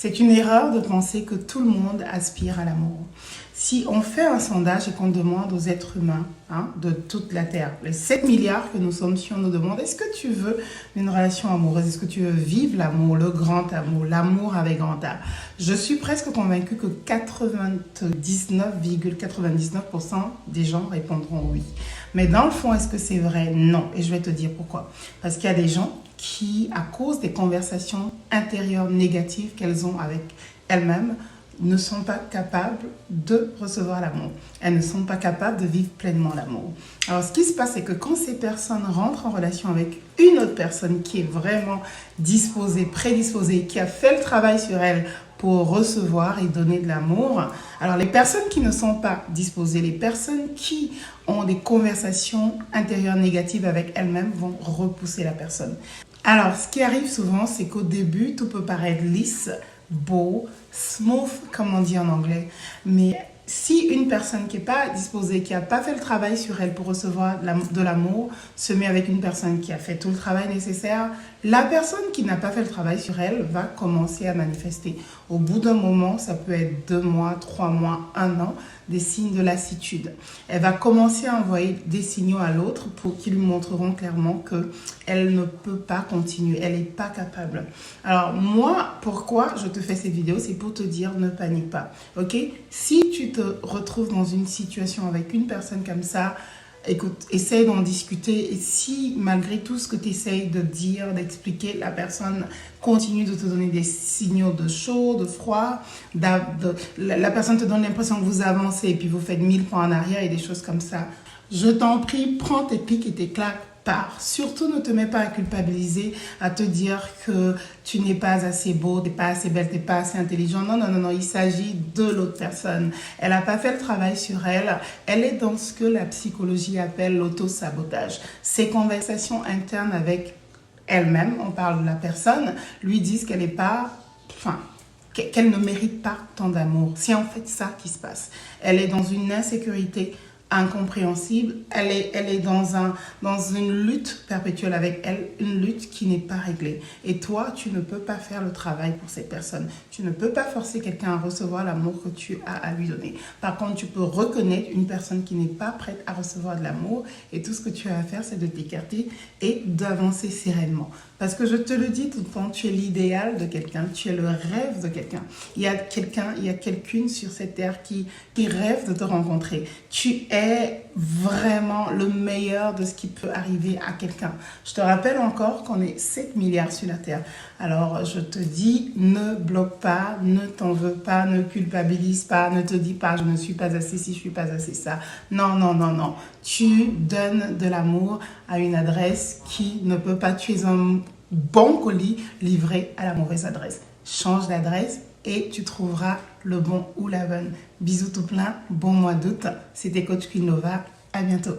C'est une erreur de penser que tout le monde aspire à l'amour. Si on fait un sondage et qu'on demande aux êtres humains de toute la Terre, les 7 milliards que nous sommes, si on nous demande est-ce que tu veux une relation amoureuse, est-ce que tu veux vivre l'amour, le grand amour, l'amour avec grand A, je suis presque convaincue que 99,99% des gens répondront oui. Mais dans le fond, est-ce que c'est vrai? Non. Et je vais te dire pourquoi. Parce qu'il y a des gens qui, à cause des conversations intérieures négatives qu'elles ont avec elles-mêmes, ne sont pas capables de recevoir l'amour. Elles ne sont pas capables de vivre pleinement l'amour. Alors, ce qui se passe, c'est que quand ces personnes rentrent en relation avec une autre personne qui est vraiment disposée, prédisposée, qui a fait le travail sur elle pour recevoir et donner de l'amour, alors les personnes qui ne sont pas disposées, les personnes qui ont des conversations intérieures négatives avec elles-mêmes vont repousser la personne. Alors, ce qui arrive souvent, c'est qu'au début, tout peut paraître lisse, beau, smooth, comme on dit en anglais. Mais si une personne qui n'est pas disposée, qui n'a pas fait le travail sur elle pour recevoir de l'amour, se met avec une personne qui a fait tout le travail nécessaire, la personne qui n'a pas fait le travail sur elle va commencer à manifester. Au bout d'un moment, ça peut être 2 mois, 3 mois, 1 an, des signes de lassitude. Elle va commencer à envoyer des signaux à l'autre qui lui montreront clairement qu'elle ne peut pas continuer, elle n'est pas capable. Alors moi, pourquoi je te fais ces vidéos, c'est pour te dire ne panique pas, ok? Si tu te retrouves dans une situation avec une personne comme ça, écoute, essaye d'en discuter et si malgré tout ce que tu essayes de dire, d'expliquer, la personne continue de te donner des signaux de chaud, de froid, la personne te donne l'impression que vous avancez et puis vous faites 1000 pas en arrière et des choses comme ça, je t'en prie, prends tes pics et tes claques. Surtout ne te mets pas à culpabiliser, à te dire que tu n'es pas assez beau, tu n'es pas assez belle, tu n'es pas assez intelligent. Non, non, non, non, il s'agit de l'autre personne. Elle n'a pas fait le travail sur elle. Elle est dans ce que la psychologie appelle l'auto-sabotage. Ces conversations internes avec elle-même, on parle de la personne, lui disent qu'elle n'est pas... qu'elle ne mérite pas tant d'amour. C'est en fait ça qui se passe. Elle est dans une insécurité incompréhensible, elle est dans une lutte perpétuelle avec elle, une lutte qui n'est pas réglée. Et toi, tu ne peux pas faire le travail pour cette personne. Tu ne peux pas forcer quelqu'un à recevoir l'amour que tu as à lui donner. Par contre, tu peux reconnaître une personne qui n'est pas prête à recevoir de l'amour et tout ce que tu as à faire, c'est de t'écarter et d'avancer sereinement. Parce que je te le dis tout le temps, tu es l'idéal de quelqu'un, tu es le rêve de quelqu'un. Il y a quelqu'une sur cette terre qui rêve de te rencontrer. Tu es vraiment le meilleur de ce qui peut arriver à quelqu'un. Je te rappelle encore qu'on est 7 milliards sur la terre. Alors, je te dis, ne bloque pas, ne t'en veux pas, ne culpabilise pas, ne te dis pas, je ne suis pas assez ci, je ne suis pas assez ça. Non, non, non, non. Tu donnes de l'amour à une adresse qui ne peut pas. Tu es un bon colis livré à la mauvaise adresse. Change d'adresse et tu trouveras le bon ou la bonne. Bisous tout plein, bon mois d'août. C'était Coach Queen Nova. À bientôt.